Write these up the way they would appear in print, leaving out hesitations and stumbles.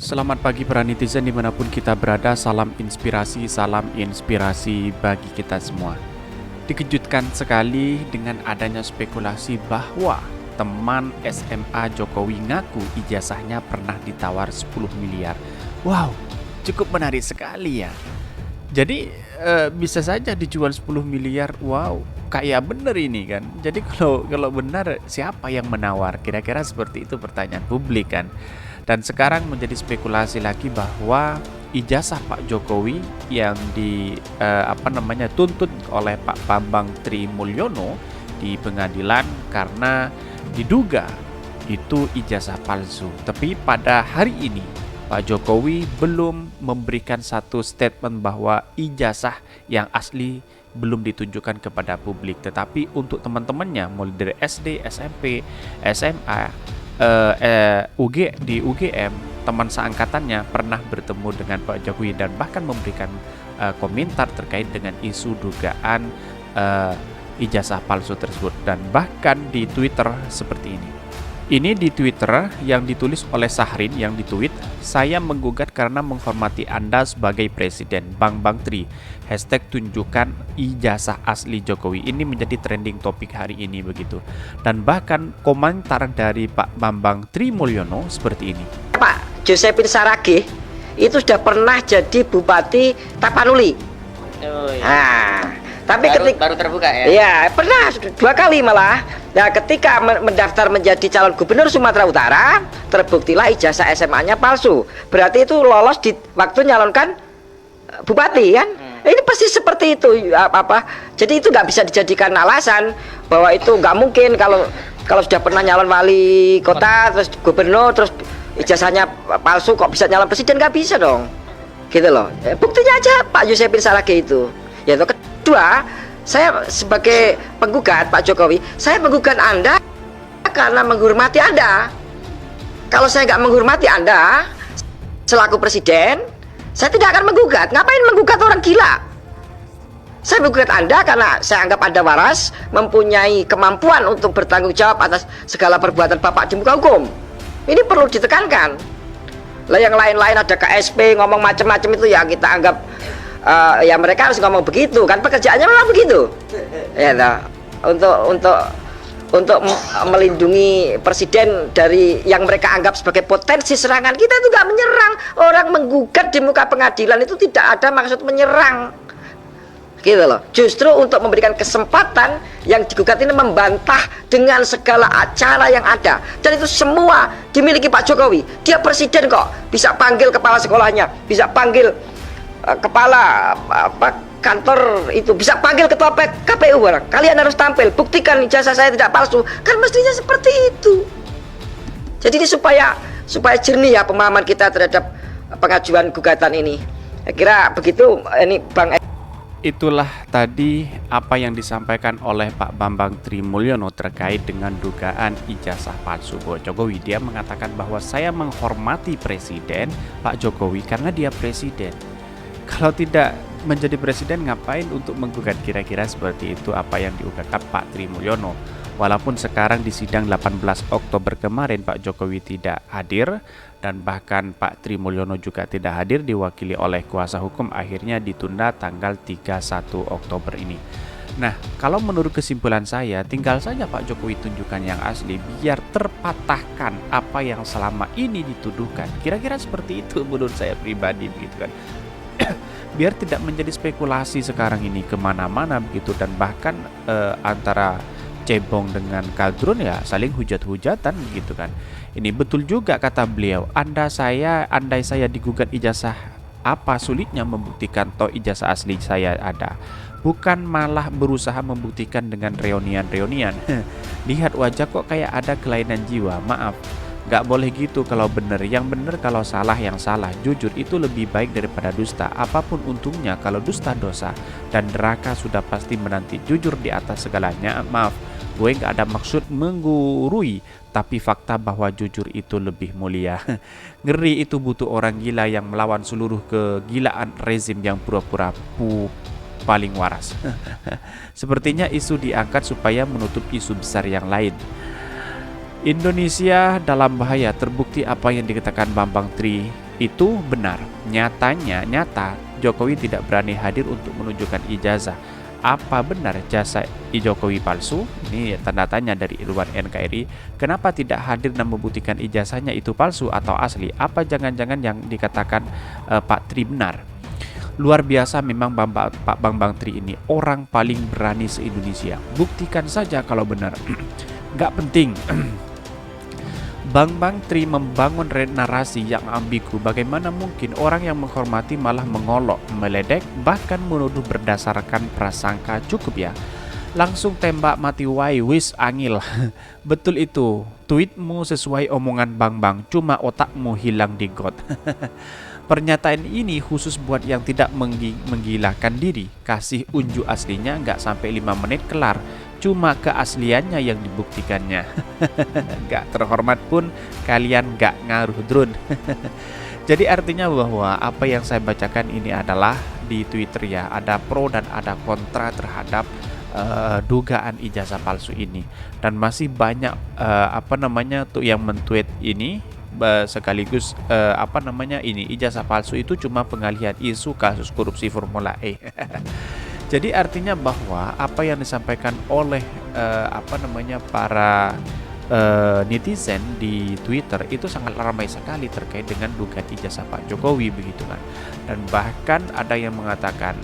Selamat pagi para netizen dimanapun kita berada, salam inspirasi bagi kita semua. Dikejutkan sekali dengan adanya spekulasi bahwa teman SMA Jokowi ngaku ijazahnya pernah ditawar 10 miliar. Wow, cukup menarik sekali ya. Jadi bisa saja dijual 10 miliar. Wow, kayak bener ini kan. Jadi kalau benar siapa yang menawar? Kira-kira seperti itu pertanyaan publik kan. Dan sekarang menjadi spekulasi lagi bahwa ijazah Pak Jokowi yang tuntut oleh Pak Bambang Trimulyono di pengadilan karena diduga itu ijazah palsu. Tapi pada hari ini Pak Jokowi belum memberikan satu statement bahwa ijazah yang asli belum ditunjukkan kepada publik. Tetapi untuk teman-temannya mulai dari SD, SMP, SMA, di UGM, teman seangkatannya pernah bertemu dengan Pak Jokowi dan bahkan memberikan komentar terkait dengan isu dugaan ijazah palsu tersebut. Dan bahkan di Twitter seperti ini. Ini di Twitter yang ditulis oleh Sahrin yang ditweet, "Saya menggugat karena menghormati Anda sebagai Presiden, Bang Tri. Hashtag tunjukkan ijazah asli Jokowi." Ini menjadi trending topik hari ini begitu. Dan bahkan komentar dari Pak Bambang Trimulyono seperti ini. Pak Josephine Saragih itu sudah pernah jadi Bupati Tapanuli. Oh, iya. Nah, tapi baru terbuka ya? Iya, pernah 2 kali malah. Nah, ketika mendaftar menjadi calon gubernur Sumatera Utara, terbuktilah ijazah SMA-nya palsu. Berarti itu lolos di waktu nyalonkan bupati kan? Ini pasti seperti itu Jadi itu nggak bisa dijadikan alasan bahwa itu nggak mungkin kalau sudah pernah nyalon wali kota, terus gubernur, terus ijazahnya palsu kok bisa nyalon presiden, nggak bisa dong. Gitu loh. Buktinya aja Pak Josephine Saragih itu. Yaitu kedua, saya sebagai penggugat Pak Jokowi, saya menggugat Anda karena menghormati Anda. Kalau saya nggak menghormati Anda selaku presiden, saya tidak akan menggugat. Ngapain menggugat orang gila? Saya menggugat Anda karena saya anggap Anda waras, mempunyai kemampuan untuk bertanggung jawab atas segala perbuatan Bapak di muka hukum. Ini perlu ditekankan. Lah yang lain-lain ada KSP ngomong macam-macam itu ya kita anggap ya mereka harus ngomong begitu kan, pekerjaannya memang begitu ya untuk melindungi presiden dari yang mereka anggap sebagai potensi serangan. Kita itu nggak menyerang. Orang menggugat di muka pengadilan itu tidak ada maksud menyerang gitu loh, justru untuk memberikan kesempatan yang digugat ini membantah dengan segala cara yang ada, dan itu semua dimiliki Pak Jokowi. Dia presiden kok, bisa panggil kepala sekolahnya, bisa panggil kepala kantor itu, bisa panggil ketua KPU barang. Kalian harus tampil, buktikan ijazah saya tidak palsu. Kan mestinya seperti itu. Jadi ini supaya jernih ya pemahaman kita terhadap pengajuan gugatan ini. Saya kira begitu ini Bang. Itulah tadi apa yang disampaikan oleh Pak Bambang Trimulyono terkait dengan dugaan ijazah palsu Pak Jokowi. Dia mengatakan bahwa saya menghormati Presiden Pak Jokowi karena dia presiden. Kalau tidak menjadi presiden ngapain untuk menggugat, kira-kira seperti itu apa yang diungkapkan Pak Trimulyono. Walaupun sekarang di sidang 18 Oktober kemarin Pak Jokowi tidak hadir dan bahkan Pak Trimulyono juga tidak hadir diwakili oleh kuasa hukum, akhirnya ditunda tanggal 31 Oktober ini. Nah, kalau menurut kesimpulan saya, tinggal saja Pak Jokowi tunjukkan yang asli biar terpatahkan apa yang selama ini dituduhkan. Kira-kira seperti itu menurut saya pribadi begitu kan. Biar tidak menjadi spekulasi sekarang ini kemana-mana begitu, dan bahkan antara cebong dengan kadrun ya saling hujat-hujatan begitu kan. Ini betul juga kata beliau, andai saya digugat ijazah, apa sulitnya membuktikan toh ijazah asli saya ada. Bukan malah berusaha membuktikan dengan reunian-reunian. Lihat wajah kok kayak ada kelainan jiwa. Maaf, gak boleh gitu kalau benar. Yang benar kalau salah yang salah. Jujur itu lebih baik daripada dusta. Apapun untungnya kalau dusta dosa, dan neraka sudah pasti menanti. Jujur di atas segalanya. Maaf, gue gak ada maksud menggurui, tapi fakta bahwa jujur itu lebih mulia. Ngeri itu butuh orang gila yang melawan seluruh kegilaan rezim yang pura-pura paling waras. Sepertinya isu diangkat supaya menutup isu besar yang lain. Indonesia dalam bahaya, terbukti apa yang dikatakan Bambang Tri Itu benar. Nyata Jokowi tidak berani hadir untuk menunjukkan ijazah. Apa benar jasa Jokowi palsu? Ini tanda tanya dari Irwan NKRI. Kenapa tidak hadir dan membuktikan ijazahnya itu palsu atau asli? Apa jangan-jangan yang dikatakan Pak Tri benar? Luar biasa memang Pak Bambang Tri ini orang paling berani se-Indonesia. Buktikan saja kalau benar. Nggak penting. Bambang Tri membangun narasi yang ambigu. Bagaimana mungkin orang yang menghormati malah mengolok, meledek, bahkan menuduh berdasarkan prasangka? Cukup ya. Langsung tembak mati wae wis angil. Betul itu. Tweetmu sesuai omongan Bambang, cuma otakmu hilang di got. Pernyataan ini khusus buat yang tidak menggilahkan diri. Kasih unjuk aslinya nggak sampai 5 menit kelar. Cuma keasliannya yang dibuktikannya. Nggak terhormat pun kalian nggak ngaruh drone. Jadi artinya bahwa apa yang saya bacakan ini adalah di Twitter ya, ada pro dan ada kontra terhadap dugaan ijazah palsu ini. Dan masih banyak yang men-tweet ini sekaligus ini ijazah palsu itu cuma pengalihan isu kasus korupsi Formula E. Jadi artinya bahwa apa yang disampaikan oleh para netizen di Twitter itu sangat ramai sekali terkait dengan dugaan ijazah Pak Jokowi begitu kan. Dan bahkan ada yang mengatakan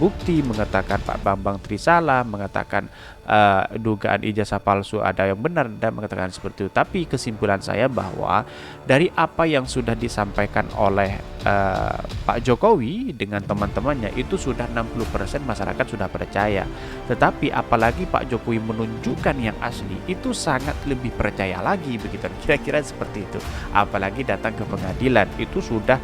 bukti, mengatakan Pak Bambang Tri salah, mengatakan dugaan ijazah palsu ada yang benar dan mengatakan seperti itu. Tapi kesimpulan saya bahwa dari apa yang sudah disampaikan oleh Pak Jokowi dengan teman-temannya itu sudah 60% masyarakat sudah percaya. Tetapi apalagi Pak Jokowi menunjukkan yang asli itu sangat lebih percaya lagi begitu. Kira-kira seperti itu. Apalagi datang ke pengadilan itu sudah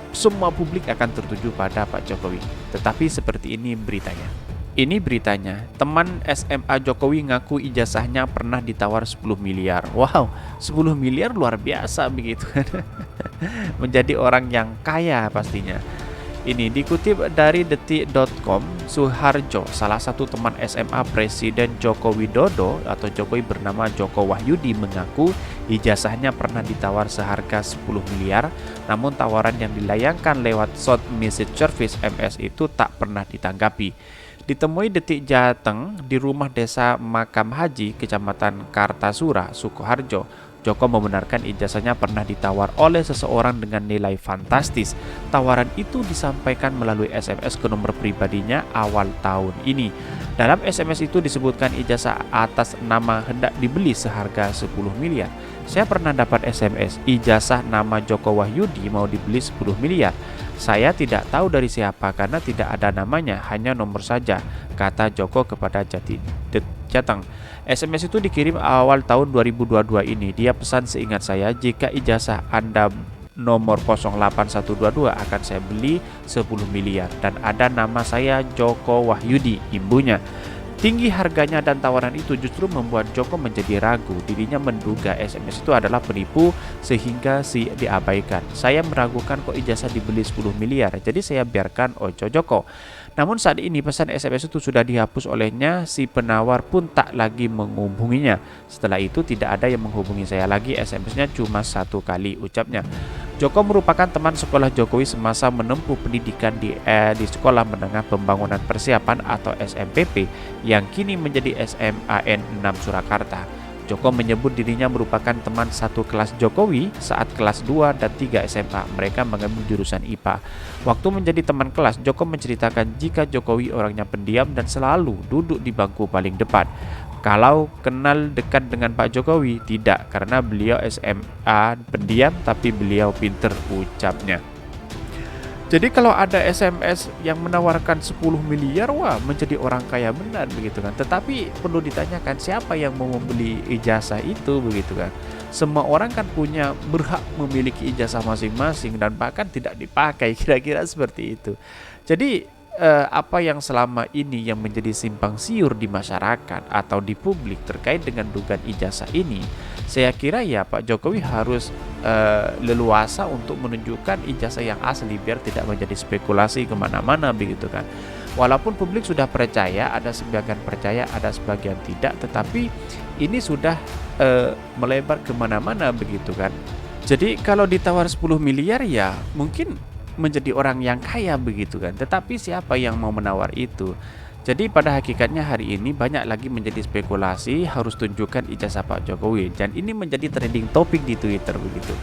semua publik akan tertuju pada Pak Jokowi. Tetapi seperti ini beritanya. Ini beritanya, teman SMA Jokowi ngaku ijazahnya pernah ditawar 10 miliar. Wow, 10 miliar luar biasa begitu. Menjadi orang yang kaya pastinya. Ini dikutip dari detik.com, Suharjo, salah satu teman SMA Presiden Joko Widodo atau Jokowi bernama Joko Wahyudi mengaku ijazahnya pernah ditawar seharga 10 miliar, namun tawaran yang dilayangkan lewat short message service MS itu tak pernah ditanggapi. Ditemui Detik Jateng di rumah desa Makam Haji, Kecamatan Kartasura, Sukoharjo, Joko membenarkan ijazahnya pernah ditawar oleh seseorang dengan nilai fantastis. Tawaran itu disampaikan melalui SMS ke nomor pribadinya awal tahun ini. Dalam SMS itu disebutkan ijazah atas nama hendak dibeli seharga 10 miliar. Saya pernah dapat SMS, ijazah nama Joko Wahyudi mau dibeli 10 miliar. Saya tidak tahu dari siapa karena tidak ada namanya, hanya nomor saja, kata Joko kepada Jateng. SMS itu dikirim awal tahun 2022 ini. Dia pesan seingat saya, jika ijazah Anda nomor 08122 akan saya beli 10 miliar. Dan ada nama saya Joko Wahyudi, imbunya. Tinggi harganya dan tawaran itu justru membuat Joko menjadi ragu. Dirinya menduga SMS itu adalah penipu sehingga diabaikan. Saya meragukan kok ijazah dibeli 10 miliar, jadi saya biarkan Ojo Joko. Namun saat ini pesan SMS itu sudah dihapus olehnya, si penawar pun tak lagi menghubunginya. Setelah itu tidak ada yang menghubungi saya lagi, SMS-nya cuma 1 kali, ucapnya. Joko merupakan teman sekolah Jokowi semasa menempuh pendidikan di Sekolah Menengah Pembangunan Persiapan atau SMPP yang kini menjadi SMAN 6 Surakarta. Joko menyebut dirinya merupakan teman satu kelas Jokowi saat kelas 2 dan 3 SMA. Mereka mengambil jurusan IPA. Waktu menjadi teman kelas, Joko menceritakan jika Jokowi orangnya pendiam dan selalu duduk di bangku paling depan. Kalau kenal dekat dengan Pak Jokowi, tidak, karena beliau SMA pendiam tapi beliau pinter, ucapnya. Jadi kalau ada SMS yang menawarkan 10 miliar, wah menjadi orang kaya benar begitu kan. Tetapi perlu ditanyakan siapa yang mau membeli ijazah itu begitu kan. Semua orang kan punya berhak memiliki ijazah masing-masing dan bahkan tidak dipakai, kira-kira seperti itu. Jadi apa yang selama ini yang menjadi simpang siur di masyarakat atau di publik terkait dengan dugaan ijazah ini, saya kira ya Pak Jokowi harus leluasa untuk menunjukkan ijazah yang asli biar tidak menjadi spekulasi kemana-mana begitu kan. Walaupun publik sudah percaya, ada sebagian percaya, ada sebagian tidak, tetapi ini sudah melebar kemana-mana begitu kan. Jadi kalau ditawar 10 miliar ya mungkin menjadi orang yang kaya begitu kan. Tetapi siapa yang mau menawar itu? Jadi pada hakikatnya hari ini banyak lagi menjadi spekulasi harus tunjukkan ijazah Pak Jokowi, dan ini menjadi trending topik di Twitter begitu.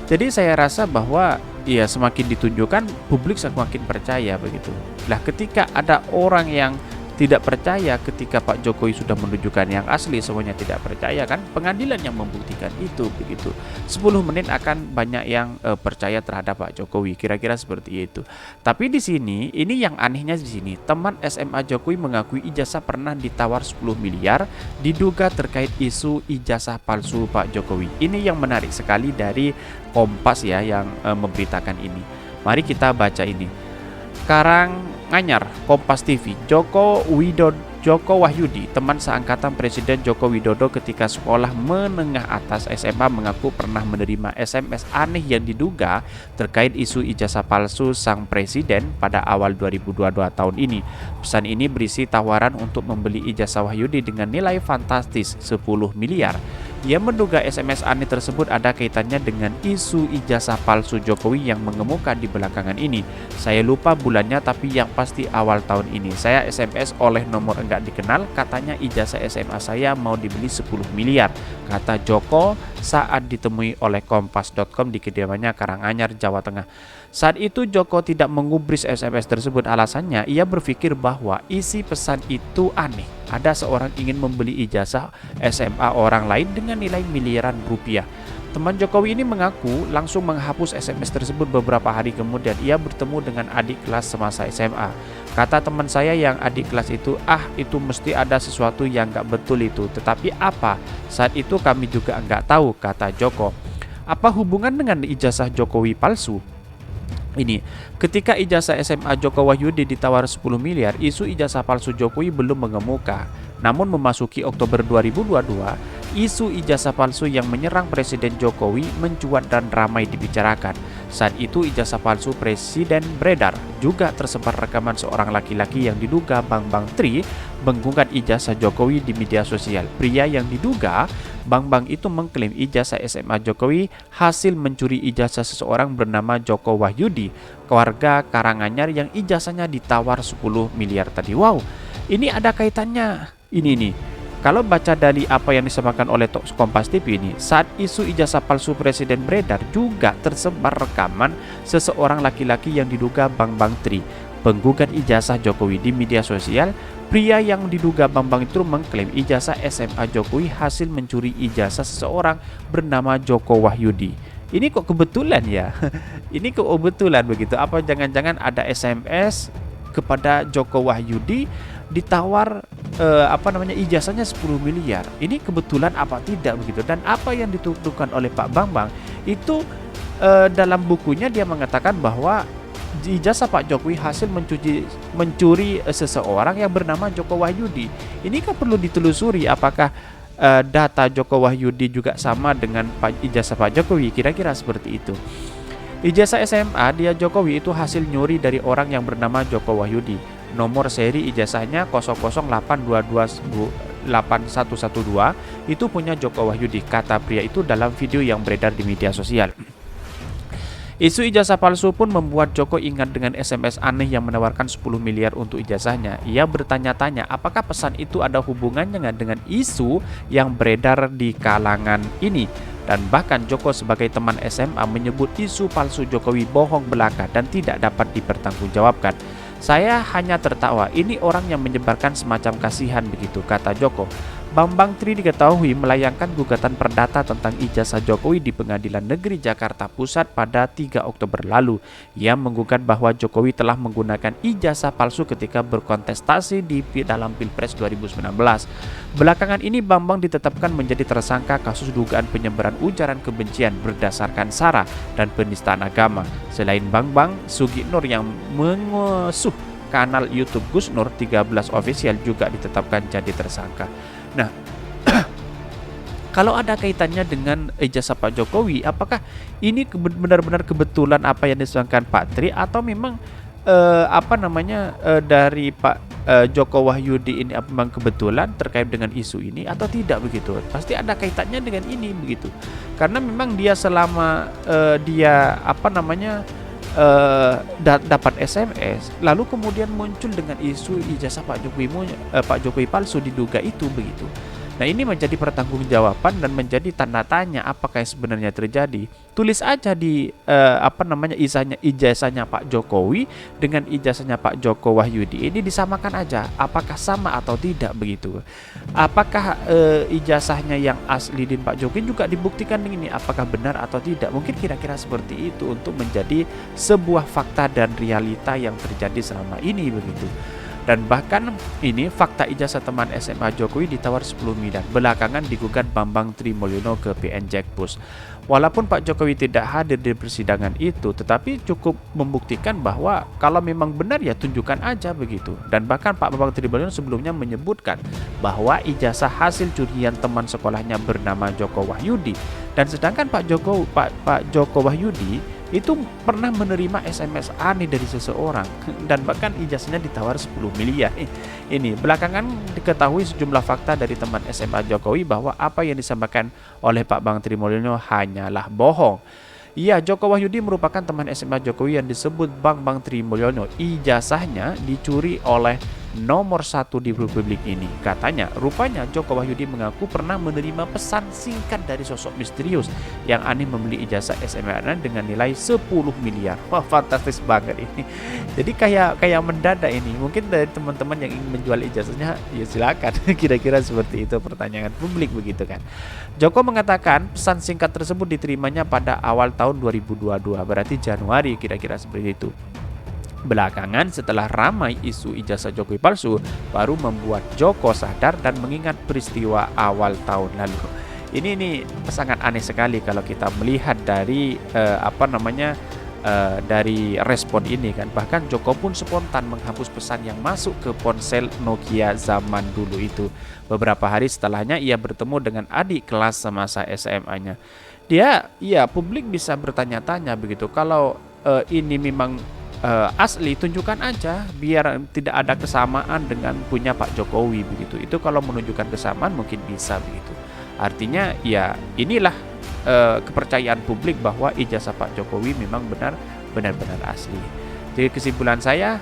Jadi saya rasa bahwa ya semakin ditunjukkan publik semakin percaya begitu. Lah ketika ada orang yang tidak percaya ketika Pak Jokowi sudah menunjukkan yang asli, semuanya tidak percaya kan, pengadilan yang membuktikan itu begitu. 10 menit akan banyak yang percaya terhadap Pak Jokowi, kira-kira seperti itu. Tapi di sini ini yang anehnya di sini, teman SMA Jokowi mengakui ijazah pernah ditawar 10 miliar diduga terkait isu ijazah palsu Pak Jokowi. Ini yang menarik sekali dari Kompas ya yang memberitakan ini. Mari kita baca ini. Karanganyar, Kompas TV, Joko Wahyudi, teman seangkatan Presiden Joko Widodo ketika sekolah menengah atas SMA, mengaku pernah menerima SMS aneh yang diduga terkait isu ijazah palsu sang presiden pada awal 2022 tahun ini. Pesan ini berisi tawaran untuk membeli ijazah Wahyudi dengan nilai fantastis 10 miliar. Ia menduga SMS aneh tersebut ada kaitannya dengan isu ijazah palsu Jokowi yang mengemuka di belakangan ini. Saya lupa bulannya, tapi yang pasti awal tahun ini. Saya SMS oleh nomor enggak dikenal, katanya ijazah SMA saya mau dibeli 10 miliar, kata Joko saat ditemui oleh Kompas.com di kediamannya Karanganyar, Jawa Tengah. Saat itu Joko tidak mengubris SMS tersebut. Alasannya, ia berpikir bahwa isi pesan itu aneh. Ada seorang ingin membeli ijazah SMA orang lain dengan nilai miliaran rupiah. Teman Jokowi ini mengaku langsung menghapus SMS tersebut beberapa hari kemudian. Ia bertemu dengan adik kelas semasa SMA. Kata teman saya yang adik kelas itu, itu mesti ada sesuatu yang gak betul itu. Tetapi apa? Saat itu kami juga nggak tahu, kata Joko. Apa hubungan dengan ijazah Jokowi palsu? Ini, ketika ijazah SMA Joko Wahyudi ditawar 10 miliar, isu ijazah palsu Jokowi belum mengemuka. Namun memasuki Oktober 2022, isu ijazah palsu yang menyerang Presiden Jokowi mencuat dan ramai dibicarakan. Saat itu ijazah palsu Presiden beredar. Juga tersebar rekaman seorang laki-laki yang diduga Bang Tri menggugat ijazah Jokowi di media sosial. Pria yang diduga Bang itu mengklaim ijazah SMA Jokowi hasil mencuri ijazah seseorang bernama Joko Wahyudi, warga Karanganyar yang ijazahnya ditawar 10 miliar tadi. Wow, ini ada kaitannya. Ini nih. Kalau baca dari apa yang disampaikan oleh Kompas TV ini, saat isu ijazah palsu Presiden beredar juga tersebar rekaman seseorang laki-laki yang diduga Bang Tri, penggugat ijazah Jokowi di media sosial. Pria yang diduga Bang itu mengklaim ijazah SMA Jokowi hasil mencuri ijazah seseorang bernama Joko Wahyudi. Ini kok kebetulan ya? Ini kok kebetulan begitu? Apa jangan-jangan ada SMS kepada Joko Wahyudi ditawar ijazahnya 10 miliar. Ini kebetulan apa tidak begitu? Dan apa yang dituduhkan oleh Pak Bang itu dalam bukunya dia mengatakan bahwa ijazah Pak Jokowi hasil mencuri seseorang yang bernama Joko Wahyudi. Ini kan perlu ditelusuri apakah data Joko Wahyudi juga sama dengan ijazah Pak Jokowi, kira-kira seperti itu. Ijazah SMA dia Jokowi itu hasil nyuri dari orang yang bernama Joko Wahyudi. Nomor seri ijazahnya 008228112 itu punya Joko Wahyudi, kata pria itu dalam video yang beredar di media sosial. Isu ijazah palsu pun membuat Joko ingat dengan SMS aneh yang menawarkan 10 miliar untuk ijazahnya. Ia bertanya-tanya apakah pesan itu ada hubungannya dengan isu yang beredar di kalangan ini. Dan bahkan Joko sebagai teman SMA menyebut isu palsu Jokowi bohong belaka dan tidak dapat dipertanggungjawabkan. Saya hanya tertawa, ini orang yang menyebarkan semacam kasihan begitu, kata Joko. Bang Tri diketahui melayangkan gugatan perdata tentang ijazah Jokowi di Pengadilan Negeri Jakarta Pusat pada 3 Oktober lalu. Ia menggugat bahwa Jokowi telah menggunakan ijazah palsu ketika berkontestasi di dalam Pilpres 2019. Belakangan ini Bambang ditetapkan menjadi tersangka kasus dugaan penyebaran ujaran kebencian berdasarkan SARA dan penistaan agama. Selain Bambang, Sugi Nur yang mengusuh kanal YouTube Gus Nur 13 Official juga ditetapkan jadi tersangka. Nah, kalau ada kaitannya dengan ijazah Pak Jokowi, apakah ini benar-benar kebetulan apa yang disangkakan Pak Tri atau memang dari Pak Joko Wahyudi ini memang kebetulan terkait dengan isu ini atau tidak begitu. Pasti ada kaitannya dengan ini begitu. Karena memang dia selama dia dapat SMS, lalu kemudian muncul dengan isu ijazah Pak Jokowi palsu diduga itu begitu. Nah, ini menjadi pertanggungjawaban dan menjadi tanda tanya apakah yang sebenarnya terjadi. Tulis aja di ijazahnya Pak Jokowi dengan ijazahnya Pak Joko Wahyudi ini disamakan aja, apakah sama atau tidak begitu. Apakah ijazahnya yang asli di Pak Jokowi juga dibuktikan ini apakah benar atau tidak. Mungkin kira-kira seperti itu untuk menjadi sebuah fakta dan realita yang terjadi selama ini begitu. Dan bahkan ini fakta ijazah teman SMA Jokowi ditawar 10 miliar. Belakangan digugat Bambang Trimulyono ke PN Jakpus. Walaupun Pak Jokowi tidak hadir di persidangan itu, tetapi cukup membuktikan bahwa kalau memang benar ya tunjukkan aja begitu. Dan bahkan Pak Bambang Trimulyono sebelumnya menyebutkan bahwa ijazah hasil curian teman sekolahnya bernama Joko Wahyudi. Dan sedangkan Pak Joko Wahyudi itu pernah menerima SMS aneh dari seseorang dan bahkan ijazahnya ditawar 10 miliar. Ini belakangan diketahui sejumlah fakta dari teman SMA Jokowi bahwa apa yang disampaikan oleh Pak Bang Trimulyono hanyalah bohong. Iya, Joko Wahyudi merupakan teman SMA Jokowi yang disebut Bang Trimulyono. Ijazahnya dicuri oleh nomor 1 di Republik ini. Katanya, rupanya Joko Wahyudi mengaku pernah menerima pesan singkat dari sosok misterius yang aneh membeli ijazah SMA dengan nilai 10 miliar. Wah, fantastis banget ini. Jadi kayak mendadak ini. Mungkin dari teman-teman yang ingin menjual ijazahnya, ya silakan. Kira-kira seperti itu pertanyaan publik begitu kan. Joko mengatakan pesan singkat tersebut diterimanya pada awal tahun 2022, berarti Januari kira-kira seperti itu. Belakangan setelah ramai isu ijazah Jokowi palsu, baru membuat Joko sadar dan mengingat peristiwa awal tahun lalu. Ini sangat aneh sekali kalau kita melihat dari dari respon ini kan. Bahkan Joko pun spontan menghapus pesan yang masuk ke ponsel Nokia zaman dulu itu. Beberapa hari setelahnya ia bertemu dengan adik kelas semasa SMA-nya. Publik bisa bertanya-tanya begitu. Kalau ini memang asli, tunjukkan aja biar tidak ada kesamaan dengan punya Pak Jokowi begitu. Itu kalau menunjukkan kesamaan mungkin bisa begitu. Artinya ya inilah kepercayaan publik bahwa ijazah Pak Jokowi memang benar-benar asli. Jadi kesimpulan saya,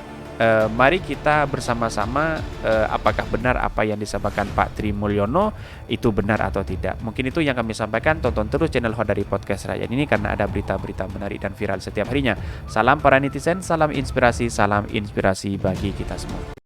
mari kita bersama-sama apakah benar apa yang disampaikan Pak Trimulyono itu benar atau tidak. Mungkin itu yang kami sampaikan. Tonton terus channel Hodari Podcast Rakyat ini karena ada berita-berita menarik dan viral setiap harinya. Salam para netizen, salam inspirasi bagi kita semua.